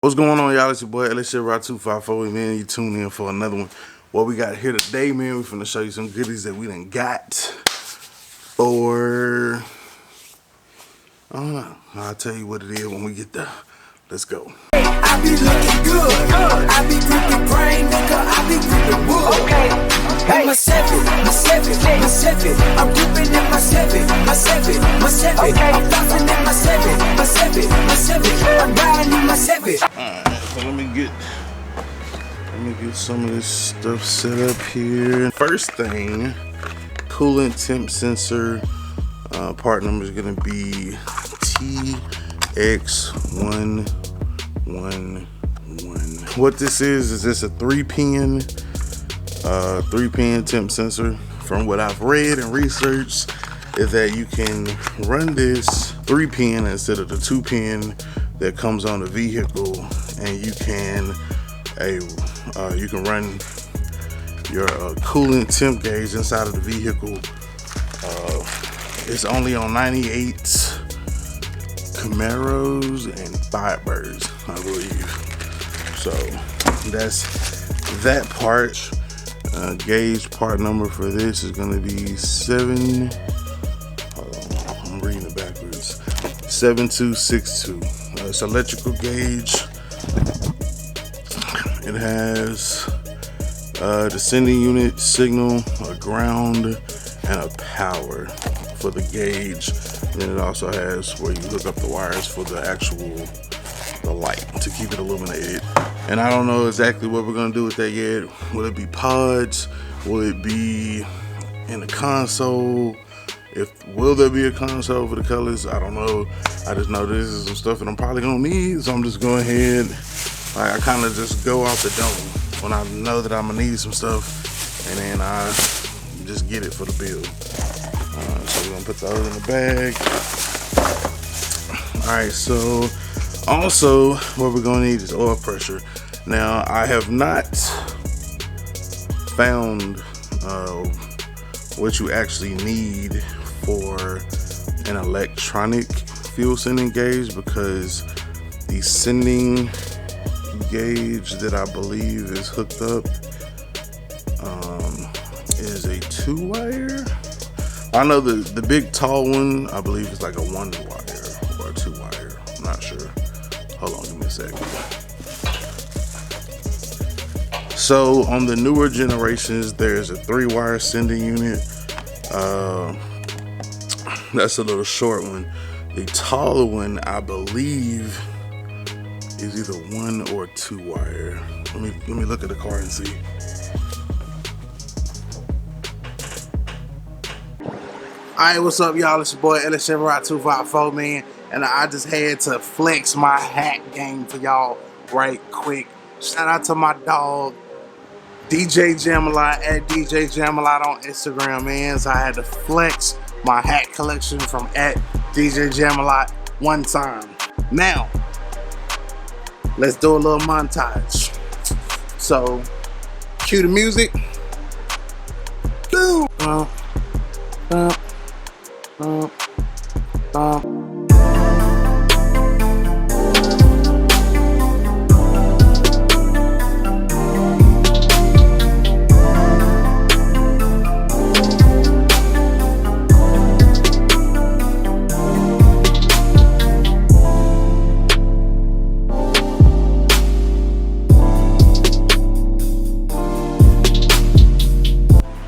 What's going on, y'all? It's your boy Shoutouts, man. You tune in for another one. What we got here today, man, we finna show you some goodies that we done got for, I don't know. I'll tell you what it is when we get there. Let's go. I be looking good. I be gripping brain, nigga. I be gripping wood. Okay. Hey. My seven. I'm gripping in my seven. Okay. I'm flossing in my seven. I'm riding in my seven. Alright, so let me get some of this stuff set up here. First thing, coolant temp sensor. Part number is gonna be TX111. What this is this a 3-pin temp sensor? From what I've read and researched, is that you can run this 3-pin instead of the 2-pin that comes on the vehicle, and you can run your coolant temp gauge inside of the vehicle. It's only on 98s, Camaros, and Firebirds, I believe. So that's that part. Gauge part number for this is going to be 7. Hold on, I'm reading it backwards. 7262. It's electrical gauge. It has the sending unit, signal, a ground, and a power for the gauge. And then it also has where you hook up the wires for the light to keep it illuminated. And I don't know exactly what we're gonna do with that yet. Will it be pods? Will it be in the console? Will there be a console for the colors? I don't know. I just know this is some stuff that I'm probably gonna need, so I'm just going ahead. I kind of just go off the dome when I know that I'm gonna need some stuff, and then I just get it for the build. So we're gonna put those in the bag. All right, so also what we're gonna need is oil pressure. Now, I have not found what you actually need for an electronic fuel sending gauge, because the sending gauge that I believe is hooked up is a 2-wire. I know the big tall one, I believe, is like a 1-wire or a 2-wire. I'm not sure. Hold on, give me a second. So on the newer generations, there's a 3-wire sending unit. That's a little short one. The taller one, I believe, is either 1 or 2-wire. Let me look at the car and see. Alright, what's up, y'all? It's your boy LS254, man. And I just had to flex my hat game for y'all right quick. Shout out to my dog, DJ Jamalot, at DJ Jamalot on Instagram, man. So I had to flex my hat collection from at DJ Jamalot one time. Now, let's do a little montage. So, cue the music. Boom.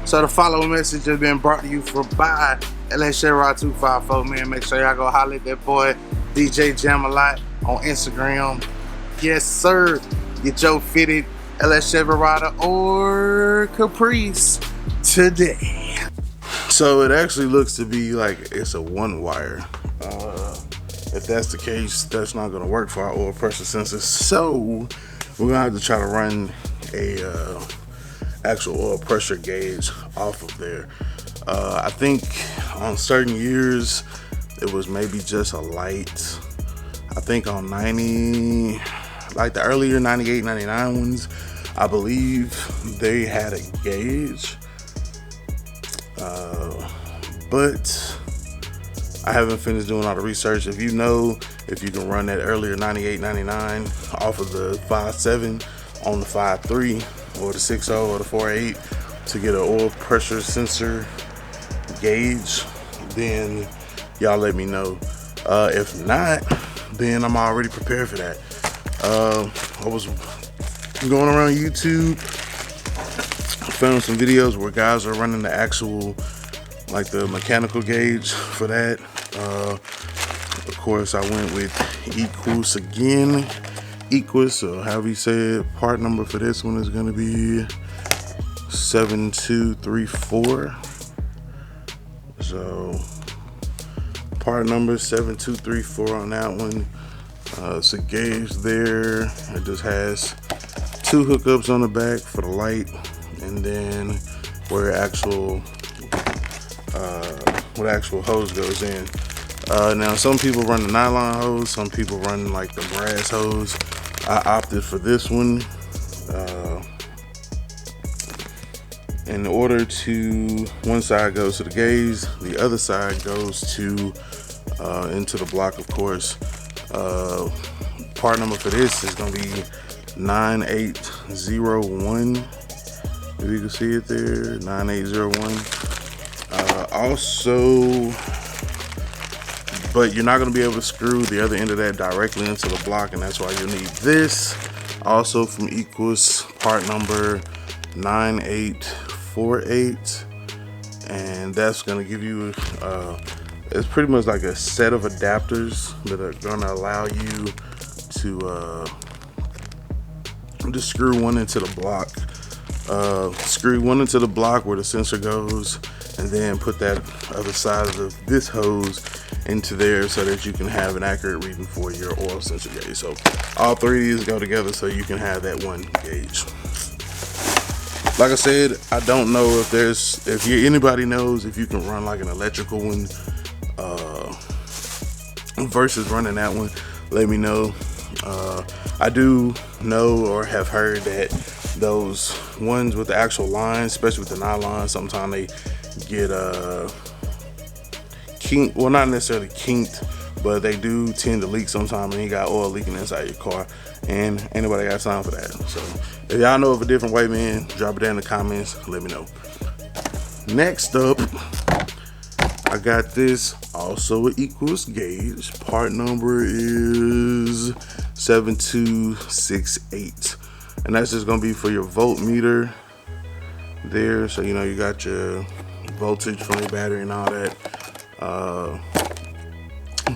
So the following message has been brought to you by LS254, man. Make sure y'all go holler at that boy DJ Jamalot on Instagram. Yes, sir. Get your fitted LS Chevrolet or Caprice today. So it actually looks to be like it's a 1-wire. If that's the case, that's not gonna work for our oil pressure sensor. So we're gonna have to try to run a actual oil pressure gauge off of there. I think on certain years it was maybe just a light. I think on 90, like the earlier 98, 99 ones, I believe they had a gauge. But I haven't finished doing all the research. If if you can run that earlier 98.99 off of the 5.7 on the 5.3 or the 6.0 or the 4.8 to get an oil pressure sensor gauge, then y'all let me know. If not, then I'm already prepared for that. I was going around YouTube, found some videos where guys are running the actual, like the mechanical gauge for that. Of course, I went with Equus again. Equus, or however you say it. Part number for this one is going to be 7234. So part number 7234 on that one. It's a gauge there. It just has 2 hookups on the back for the light, and then where actual hose goes in. Now some people run the nylon hose, some people run like the brass hose. I opted for this one. In order to, one side goes to the gauge, the other side goes to into the block, of course. Part number for this is going to be 9801. If you can see it there, 9801. Also, but you're not going to be able to screw the other end of that directly into the block, and that's why you'll need this. Also from Equus, part number 9848, and that's going to give you it's pretty much like a set of adapters that are going to allow you to just screw one into the block. Screw one into the block where the sensor goes, and then put that other side of this hose into there so that you can have an accurate reading for your oil sensor gauge. So all 3 of these go together so you can have that one gauge. Like I said, I don't know if anybody knows if you can run like an electrical one versus running that one. Let me know. I do know or have heard that those ones with the actual lines, especially with the nylon, sometimes they get kinked. Well, not necessarily kinked, but they do tend to leak sometimes, and you got oil leaking inside your car, and ain't nobody got time for that. So if y'all know of a different way, man, drop it down in the comments, let me know. Next up, I got this, also an Equus gauge. Part number is 7268, and that's just gonna be for your voltmeter there. So you know you got your voltage from your battery and all that.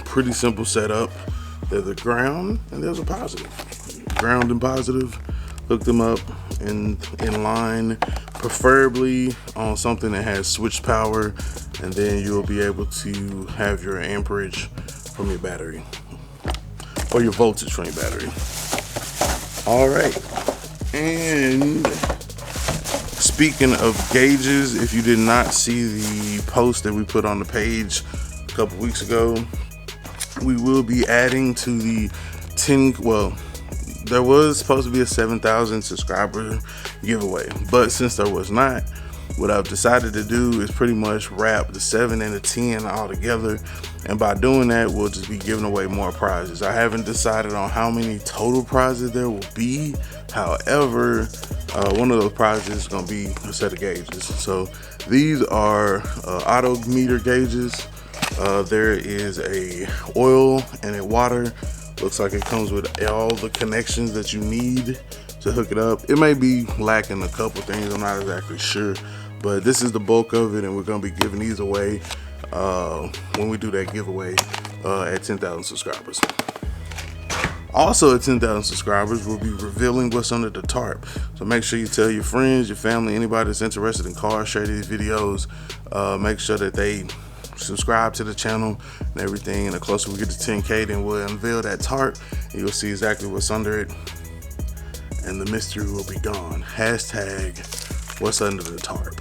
Pretty simple setup. There's a ground and there's a positive. Ground and positive, hook them up in line, preferably on something that has switch power, and then you'll be able to have your amperage from your battery, or your voltage from your battery. All right, and speaking of gauges, if you did not see the post that we put on the page a couple weeks ago, we will be adding to the 10, well, there was supposed to be a 7,000 subscriber giveaway, but since there was not, what I've decided to do is pretty much wrap the 7 and the 10 all together, and by doing that, we'll just be giving away more prizes. I haven't decided on how many total prizes there will be. However, one of those prizes is going to be a set of gauges. So these are auto meter gauges. There is a oil and a water. Looks like it comes with all the connections that you need to hook it up. It may be lacking a couple things, I'm not exactly sure, but this is the bulk of it, and we're going to be giving these away when we do that giveaway at 10,000 subscribers. Also at 10,000 subscribers, we'll be revealing what's under the tarp. So make sure you tell your friends, your family, anybody that's interested in cars, share these videos. Make sure that they subscribe to the channel and everything. And the closer we get to 10K, then we'll unveil that tarp and you'll see exactly what's under it, and the mystery will be gone. Hashtag what's under the tarp.